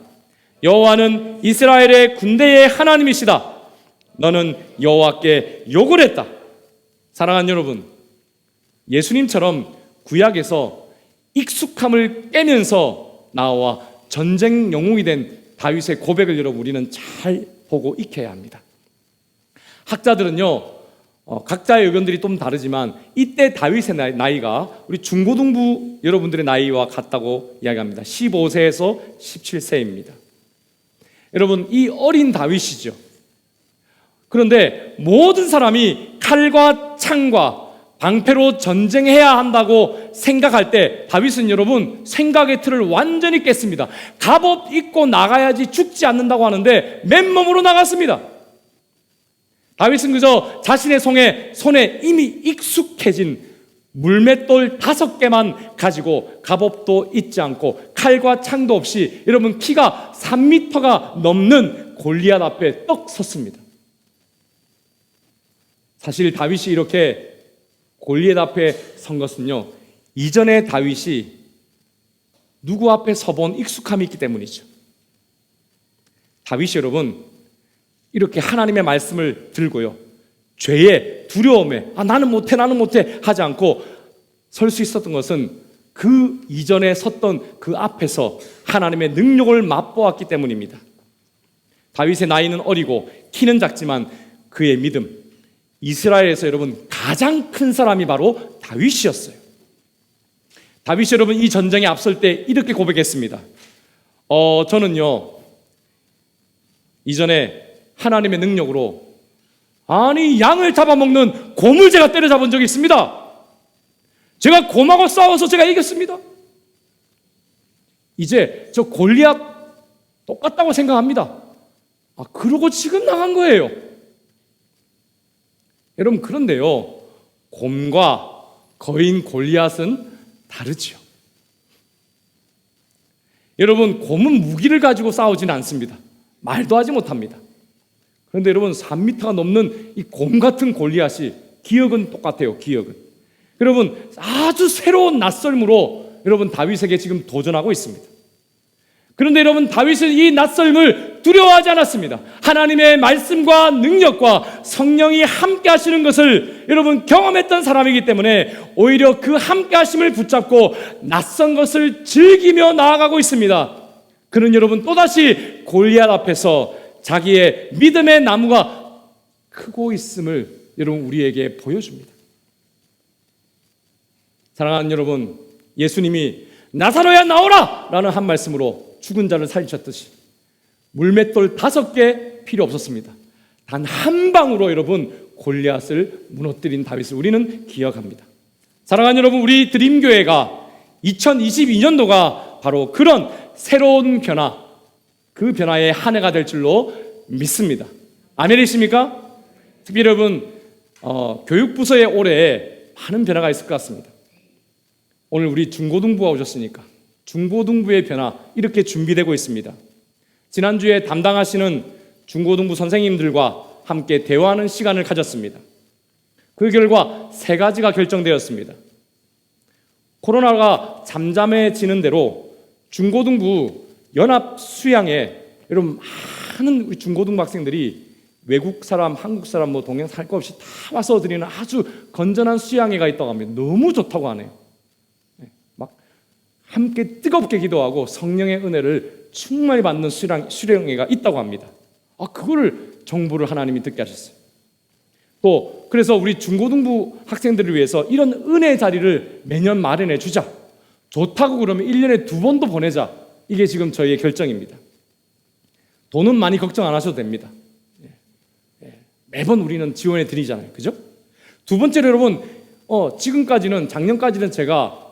여호와는 이스라엘의 군대의 하나님이시다. 너는 여호와께 욕을 했다. 사랑하는 여러분, 예수님처럼 구약에서 익숙함을 깨면서 나와 전쟁 영웅이 된 다윗의 고백을 여러분 우리는 잘 보고 익혀야 합니다. 학자들은요, 각자의 의견들이 좀 다르지만 이때 다윗의 나이가 우리 중고등부 여러분들의 나이와 같다고 이야기합니다. 15세에서 17세입니다. 여러분, 이 어린 다윗이죠. 그런데 모든 사람이 칼과 창과 방패로 전쟁해야 한다고 생각할 때 다윗은 여러분 생각의 틀을 완전히 깼습니다. 갑옷 입고 나가야지 죽지 않는다고 하는데 맨몸으로 나갔습니다. 다윗은 그저 자신의 손에 이미 익숙해진 물맷돌 5개만 가지고 갑옷도 잊지 않고 칼과 창도 없이 여러분 키가 3m가 넘는 골리앗 앞에 떡 섰습니다. 사실 다윗이 이렇게 골리앗 앞에 선 것은요, 이전에 다윗이 누구 앞에 서본 익숙함이 있기 때문이죠. 다윗이 여러분 이렇게 하나님의 말씀을 들고요, 죄의 두려움에 나는 못해 하지 않고 설 수 있었던 것은 그 이전에 섰던 그 앞에서 하나님의 능력을 맛보았기 때문입니다. 다윗의 나이는 어리고 키는 작지만 그의 믿음, 이스라엘에서 여러분 가장 큰 사람이 바로 다윗이었어요. 다윗이 여러분 이 전쟁에 앞설 때 이렇게 고백했습니다. 저는요 이전에 하나님의 능력으로 아니, 양을 잡아먹는 곰을 제가 때려잡은 적이 있습니다. 제가 곰하고 싸워서 제가 이겼습니다. 이제 저 골리앗 똑같다고 생각합니다. 그러고 지금 나간 거예요. 여러분, 그런데요, 곰과 거인 골리앗은 다르지요. 여러분, 곰은 무기를 가지고 싸우지는 않습니다. 말도 하지 못합니다. 그런데 여러분, 3m가 넘는 이 곰 같은 골리앗이, 기억은 똑같아요. 기억은. 여러분, 아주 새로운 낯설므로 여러분 다윗에게 지금 도전하고 있습니다. 그런데 여러분, 다윗은 이 낯설음을 두려워하지 않았습니다. 하나님의 말씀과 능력과 성령이 함께 하시는 것을 여러분 경험했던 사람이기 때문에 오히려 그 함께 하심을 붙잡고 낯선 것을 즐기며 나아가고 있습니다. 그는 여러분 또다시 골리앗 앞에서 자기의 믿음의 나무가 크고 있음을 여러분 우리에게 보여줍니다. 사랑하는 여러분, 예수님이 나사로야 나오라! 라는 한 말씀으로 죽은 자를 살리셨듯이 물맷돌 5개 필요 없었습니다. 단 한 방으로 여러분 골리앗을 무너뜨린 다윗을 우리는 기억합니다. 사랑하는 여러분, 우리 드림교회가 2022년도가 바로 그런 새로운 변화, 그 변화의 한 해가 될 줄로 믿습니다. 아멘이십니까? 특히 여러분 교육부서에 올해 많은 변화가 있을 것 같습니다. 오늘 우리 중고등부가 오셨으니까 중고등부의 변화 이렇게 준비되고 있습니다. 지난주에 담당하시는 중고등부 선생님들과 함께 대화하는 시간을 가졌습니다. 그 결과 3가지가 결정되었습니다. 코로나가 잠잠해지는 대로 중고등부 연합 수양에 여러분 많은 우리 중고등부 학생들이 외국 사람, 한국 사람, 동양 살 거 없이 다 와서 드리는 아주 건전한 수양회가 있다고 합니다. 너무 좋다고 하네요. 막 함께 뜨겁게 기도하고 성령의 은혜를 충만히 받는 수양회가 있다고 합니다. 그거를 정보를 하나님이 듣게 하셨어요. 또 그래서 우리 중고등부 학생들을 위해서 이런 은혜의 자리를 매년 마련해 주자. 좋다고 그러면 1년에 2번도 보내자. 이게 지금 저희의 결정입니다. 돈은 많이 걱정 안 하셔도 됩니다. 매번 우리는 지원해 드리잖아요. 그죠? 두 번째로 여러분, 지금까지는, 작년까지는 제가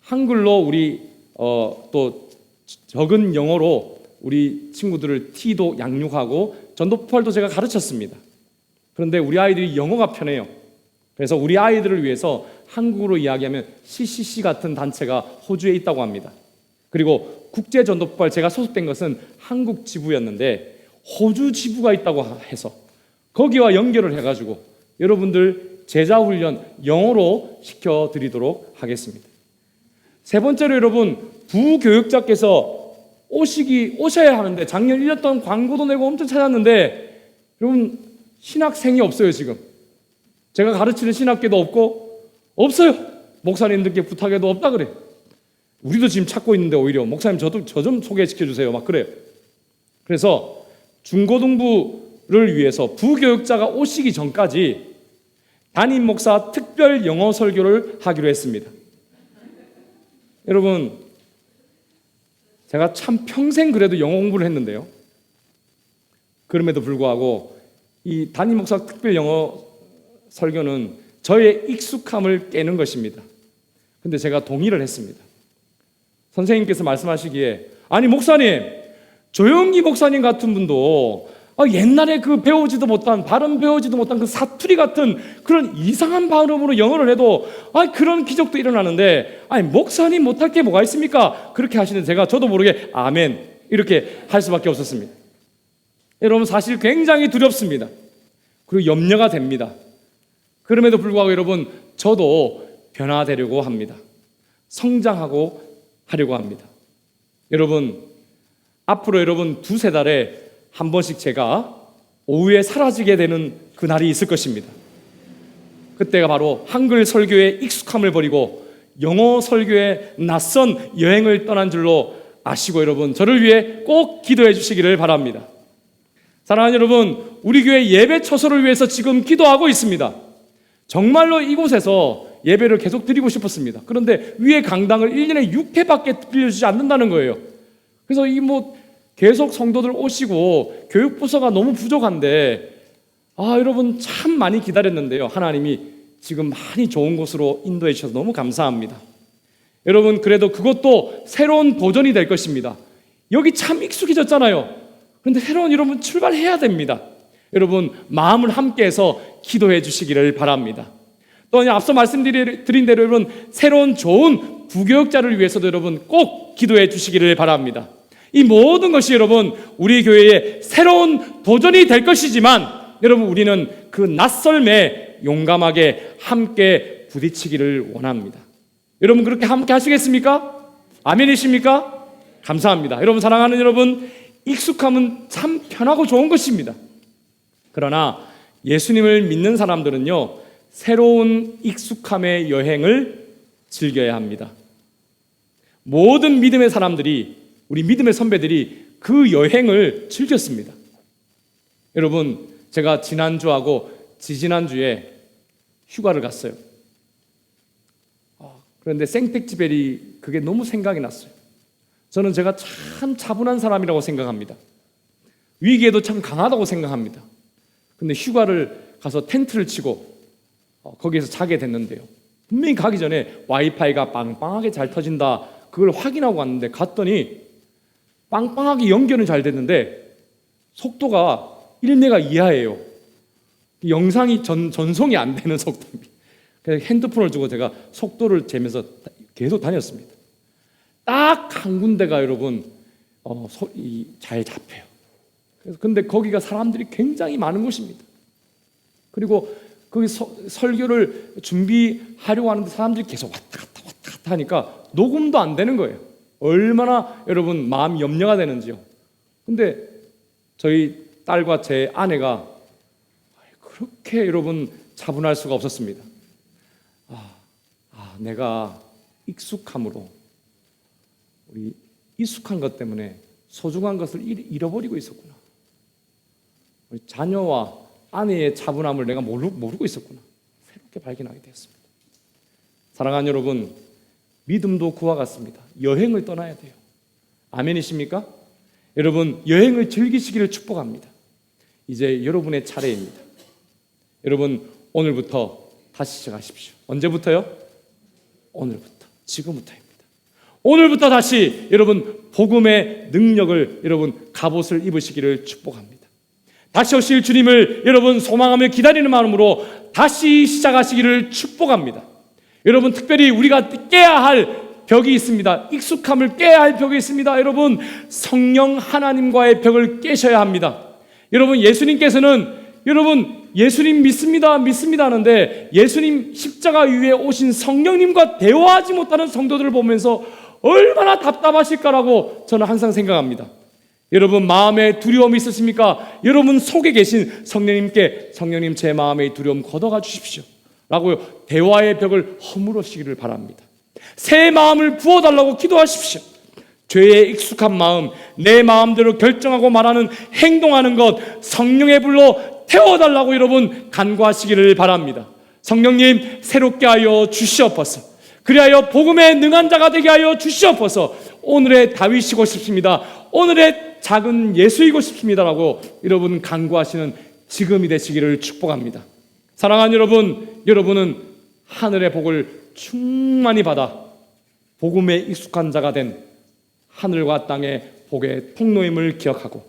한글로 우리 또 적은 영어로 우리 친구들을 T도 양육하고 전도포활도 제가 가르쳤습니다. 그런데 우리 아이들이 영어가 편해요. 그래서 우리 아이들을 위해서 한국어로 이야기하면 CCC 같은 단체가 호주에 있다고 합니다. 그리고 국제전도포활 제가 소속된 것은 한국 지부였는데 호주 지부가 있다고 해서 거기와 연결을 해가지고 여러분들 제자훈련 영어로 시켜드리도록 하겠습니다. 세 번째로 여러분, 부교육자께서 오셔야 하는데 작년 1년 동안 광고도 내고 엄청 찾았는데 여러분 신학생이 없어요. 지금 제가 가르치는 신학계도 없어요. 목사님들께 부탁해도 없다 그래. 우리도 지금 찾고 있는데 오히려 목사님 저 좀 소개시켜 주세요 막 그래요. 그래서 중고등부를 위해서 부교육자가 오시기 전까지 담임 목사 특별 영어 설교를 하기로 했습니다. 여러분, 제가 참 평생 그래도 영어 공부를 했는데요. 그럼에도 불구하고 이 담임 목사 특별 영어 설교는 저의 익숙함을 깨는 것입니다. 근데 제가 동의를 했습니다. 선생님께서 말씀하시기에, 아니 목사님, 조영기 목사님 같은 분도 옛날에 그 배우지도 못한, 발음 배우지도 못한 그 사투리 같은 그런 이상한 발음으로 영어를 해도 그런 기적도 일어나는데 목사님 못할 게 뭐가 있습니까? 그렇게 하시는데 저도 모르게 아멘 이렇게 할 수밖에 없었습니다. 여러분, 사실 굉장히 두렵습니다. 그리고 염려가 됩니다. 그럼에도 불구하고 여러분, 저도 변화되려고 합니다. 성장하고 하려고 합니다. 여러분, 앞으로 여러분 2-3달에 한 번씩 제가 오후에 사라지게 되는 그날이 있을 것입니다. 그때가 바로 한글 설교의 익숙함을 버리고 영어 설교의 낯선 여행을 떠난 줄로 아시고 여러분, 저를 위해 꼭 기도해 주시기를 바랍니다. 사랑하는 여러분, 우리 교회 예배 처소를 위해서 지금 기도하고 있습니다. 정말로 이곳에서 예배를 계속 드리고 싶었습니다. 그런데 위에 강당을 1년에 6회밖에 빌려주지 않는다는 거예요. 그래서 계속 성도들 오시고 교육부서가 너무 부족한데 여러분 참 많이 기다렸는데요. 하나님이 지금 많이 좋은 곳으로 인도해 주셔서 너무 감사합니다. 여러분 그래도 그것도 새로운 도전이 될 것입니다. 여기 참 익숙해졌잖아요. 그런데 새로운 여러분 출발해야 됩니다. 여러분 마음을 함께해서 기도해 주시기를 바랍니다. 또 앞서 말씀드린 대로 여러분 새로운 좋은 부교육자를 위해서도 여러분 꼭 기도해 주시기를 바랍니다. 이 모든 것이 여러분 우리 교회의 새로운 도전이 될 것이지만 여러분 우리는 그 낯설매 용감하게 함께 부딪히기를 원합니다. 여러분 그렇게 함께 하시겠습니까? 아멘이십니까? 감사합니다. 여러분 사랑하는 여러분, 익숙함은 참 편하고 좋은 것입니다. 그러나 예수님을 믿는 사람들은요 새로운 익숙함의 여행을 즐겨야 합니다. 모든 믿음의 사람들이, 우리 믿음의 선배들이 그 여행을 즐겼습니다. 여러분 제가 지난주하고 지지난주에 휴가를 갔어요. 그런데 생텍쥐베리 그게 너무 생각이 났어요. 저는 제가 참 차분한 사람이라고 생각합니다. 위기에도 참 강하다고 생각합니다. 근데 휴가를 가서 텐트를 치고 거기에서 자게 됐는데요. 분명히 가기 전에 와이파이가 빵빵하게 잘 터진다 그걸 확인하고 갔는데 갔더니 빵빵하게 연결은 잘 됐는데 속도가 1메가 이하예요. 영상이 전송이 안 되는 속도입니다. 그래서 핸드폰을 주고 제가 속도를 재면서 계속 다녔습니다. 딱 한 군데가 여러분 잘 잡혀요. 그래서 근데 거기가 사람들이 굉장히 많은 곳입니다. 그리고 거기 설교를 준비하려고 하는데 사람들이 계속 왔다 갔다 하니까 녹음도 안 되는 거예요. 얼마나 여러분 마음 염려가 되는지요. 근데 저희 딸과 제 아내가 그렇게 여러분 차분할 수가 없었습니다. 내가 익숙함으로 우리 익숙한 것 때문에 소중한 것을 잃어버리고 있었구나. 우리 자녀와 아내의 차분함을 내가 모르고 있었구나. 새롭게 발견하게 되었습니다. 사랑하는 여러분, 믿음도 그와 같습니다. 여행을 떠나야 돼요. 아멘이십니까? 여러분 여행을 즐기시기를 축복합니다. 이제 여러분의 차례입니다. 여러분 오늘부터 다시 시작하십시오. 언제부터요? 오늘부터, 지금부터입니다. 오늘부터 다시 여러분 복음의 능력을 여러분 갑옷을 입으시기를 축복합니다. 다시 오실 주님을 여러분 소망하며 기다리는 마음으로 다시 시작하시기를 축복합니다. 여러분 특별히 우리가 깨야 할 벽이 있습니다. 익숙함을 깨야 할 벽이 있습니다. 여러분 성령 하나님과의 벽을 깨셔야 합니다. 여러분 예수님께서는 여러분 예수님 믿습니다 하는데 예수님 십자가 위에 오신 성령님과 대화하지 못하는 성도들을 보면서 얼마나 답답하실까라고 저는 항상 생각합니다. 여러분 마음에 두려움이 있으십니까? 여러분 속에 계신 성령님께 성령님 제 마음의 두려움 걷어가 주십시오 라고 대화의 벽을 허물으시기를 바랍니다. 새 마음을 부어달라고 기도하십시오. 죄에 익숙한 마음, 내 마음대로 결정하고 말하는 행동하는 것 성령의 불로 태워달라고 여러분 간구하시기를 바랍니다. 성령님 새롭게 하여 주시옵소서. 그리하여 복음에 능한 자가 되게 하여 주시옵소서. 오늘의 다윗이고 싶습니다. 오늘의 작은 예수이고 싶습니다라고 여러분 간구하시는 지금이 되시기를 축복합니다. 사랑하는 여러분, 여러분은 하늘의 복을 충만히 받아 복음에 익숙한 자가 된 하늘과 땅의 복의 통로임을 기억하고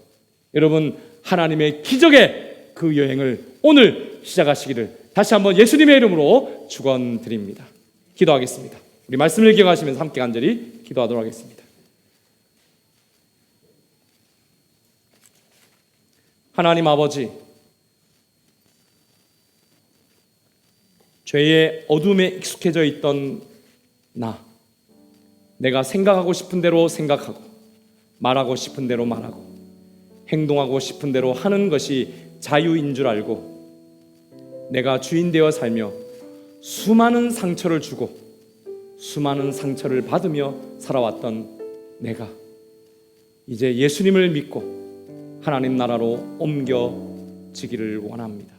여러분 하나님의 기적의 그 여행을 오늘 시작하시기를 다시 한번 예수님의 이름으로 축원드립니다. 기도하겠습니다. 우리 말씀을 기억하시면서 함께 간절히 기도하도록 하겠습니다. 하나님 아버지, 죄의 어둠에 익숙해져 있던 내가 생각하고 싶은 대로 생각하고 말하고 싶은 대로 말하고 행동하고 싶은 대로 하는 것이 자유인 줄 알고 내가 주인 되어 살며 수많은 상처를 주고 수많은 상처를 받으며 살아왔던 내가 이제 예수님을 믿고 하나님 나라로 옮겨지기를 원합니다.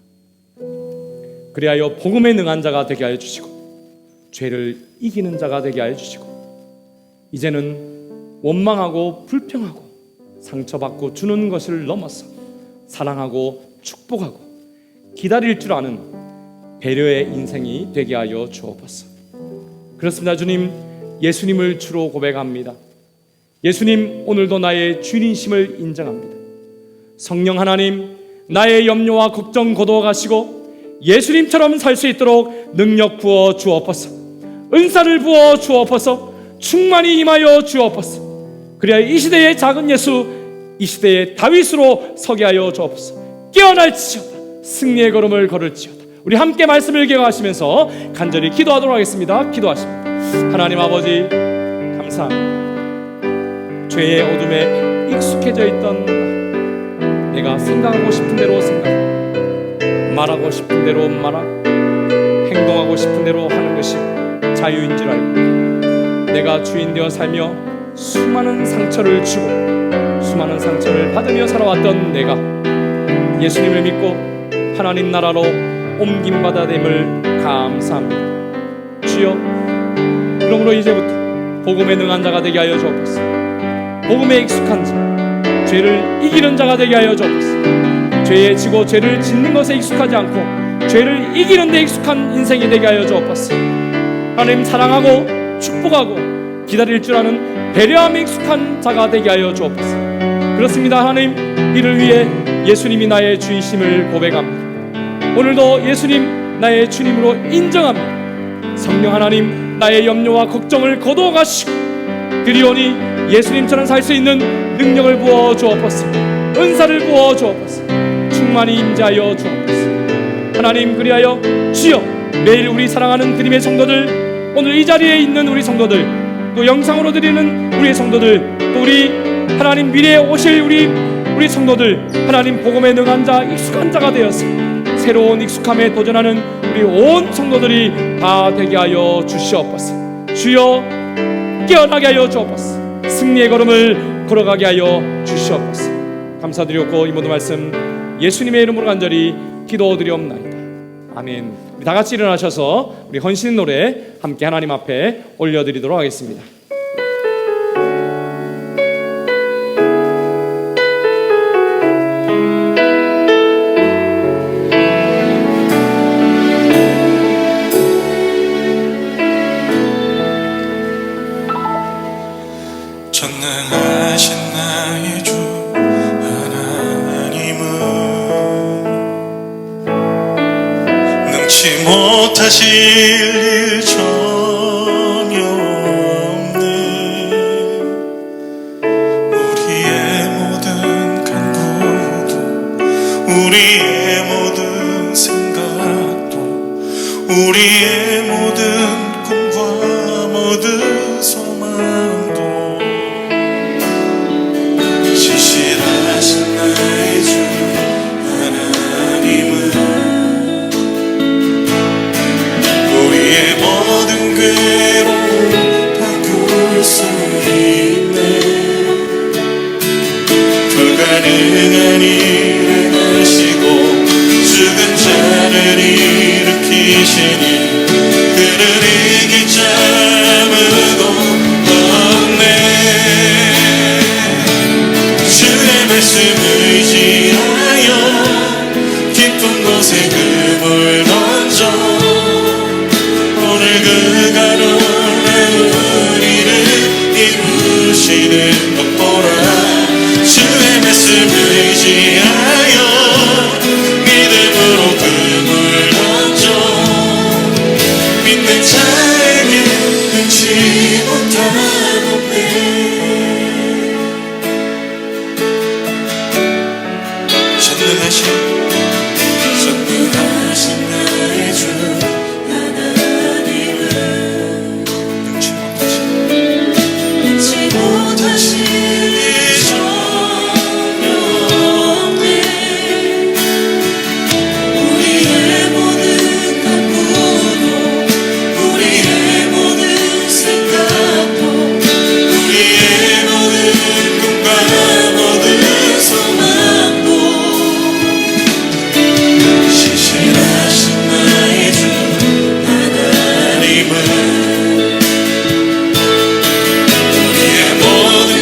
그리하여 복음에 능한 자가 되게 하여 주시고 죄를 이기는 자가 되게 하여 주시고 이제는 원망하고 불평하고 상처받고 주는 것을 넘어서 사랑하고 축복하고 기다릴 줄 아는 배려의 인생이 되게 하여 주옵소서. 그렇습니다. 주님, 예수님을 주로 고백합니다. 예수님, 오늘도 나의 주인이심을 인정합니다. 성령 하나님, 나의 염려와 걱정 거두어 가시고 예수님처럼 살 수 있도록 능력 부어 주옵소서. 은사를 부어 주옵소서. 충만히 임하여 주옵소서. 그래야 이 시대의 작은 예수, 이 시대의 다윗으로 서게 하여 주옵소서. 깨어날지어다. 승리의 걸음을 걸을지어다. 우리 함께 말씀을 기억하시면서 간절히 기도하도록 하겠습니다. 기도하십니다. 하나님 아버지, 감사합니다. 죄의 어둠에 익숙해져 있던 내가 생각하고 싶은 대로 생각하고 말하고 싶은 대로 말하고 행동하고 싶은 대로 하는 것이 자유인 줄 알고 내가 주인 되어 살며 수많은 상처를 주고 수많은 상처를 받으며 살아왔던 내가 예수님을 믿고 하나님 나라로 옮김받아 됨을 감사합니다. 주여, 그러므로 이제부터 복음에 능한 자가 되게 하여 주옵소서. 복음에 익숙한 자, 죄를 이기는 자가 되게 하여 주옵소서. 죄에 지고 죄를 짓는 것에 익숙하지 않고 죄를 이기는 데 익숙한 인생이 되게 하여 주옵소서. 하나님 사랑하고 축복하고 기다릴 줄 아는 배려함에 익숙한 자가 되게 하여 주옵소서. 그렇습니다. 하나님, 이를 위해 예수님이 나의 주이심을 고백합니다. 오늘도 예수님 나의 주님으로 인정합니다. 성령 하나님, 나의 염려와 걱정을 거두어 가시고 그리오니 예수님처럼 살 수 있는 능력을 부어 주옵소서. 은사를 부어 주옵소서. 충만히 임재하여 주옵소서. 하나님, 그리하여 주여, 매일 우리 사랑하는 드림의 성도들, 오늘 이 자리에 있는 우리 성도들, 또 영상으로 드리는 우리의 성도들, 또 우리 하나님 미래에 오실 우리 성도들, 하나님 복음에 능한 자, 익숙한 자가 되어서 새로운 익숙함에 도전하는 우리 온 성도들이 다 되게 하여 주시옵소서. 주여, 깨어나게 하여 주옵소서. 승리의 걸음을 걸어가게 하여 주시옵소서. 감사드리옵고 이 모든 말씀 예수님의 이름으로 간절히 기도드리옵나이다. 아멘. 우리 다 같이 일어나셔서 우리 헌신 노래 함께 하나님 앞에 올려드리도록 하겠습니다. 전능하신 나의 주 하나님은 능치 못하실 일 전혀 없네. 우리의 모든 간구도 우리의 모든 생각도 우리의 모든 꿈과 모든 소망도 신실하신 나의 주 하나님은 우리의 모든 괴로움 바꿀 수 있네. 불가능한 일을 하시고 죽은 자를 일으키시니 그를 이길 자 아무도 없네. 주의 말씀을 의지하여 깊은 곳에 금을 던져 오늘 그가 놀라운 일을 이루시는 것 보라. 주의 말씀을 의지하여 믿음으로 금을 던져 믿는 자에게 능치 못한 배. 전능하신 나의 주 하나님은 능치 못하실 일 전혀 없네. 우리의 모든 간구도 우리의 모든 생각도 우리의 모든 꿈과 모든 소망도 신실하신 나의 주 하나님은 우리의 모든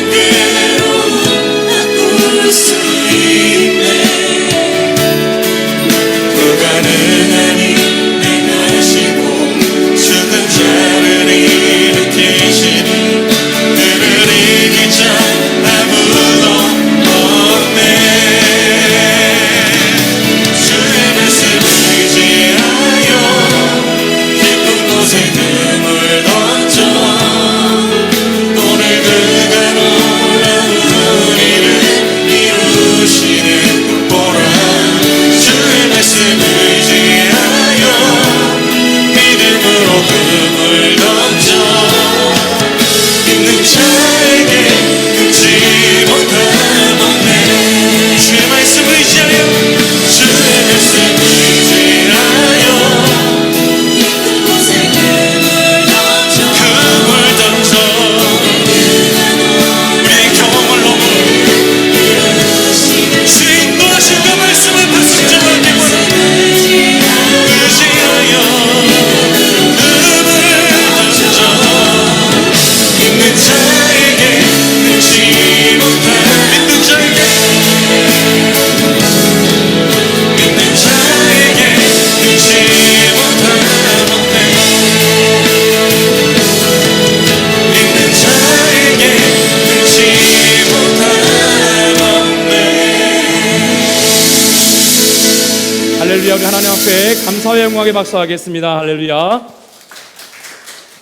영광에 박수하겠습니다. 할렐루야.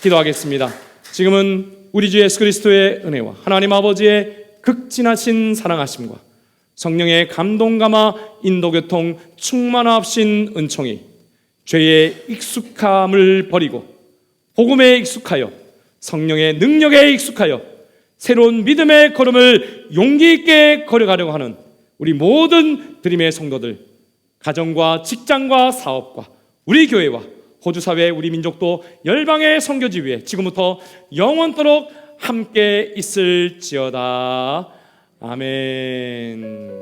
기도하겠습니다. 지금은 우리 주 예수 그리스도의 은혜와 하나님 아버지의 극진하신 사랑하심과 성령의 감동감화 인도교통 충만하신 은총이 죄의 익숙함을 버리고 복음에 익숙하여 성령의 능력에 익숙하여 새로운 믿음의 걸음을 용기 있게 걸어가려고 하는 우리 모든 드림의 성도들, 가정과 직장과 사업과 우리 교회와 호주사회 우리 민족도 열방의 선교지 위에 지금부터 영원토록 함께 있을지어다. 아멘.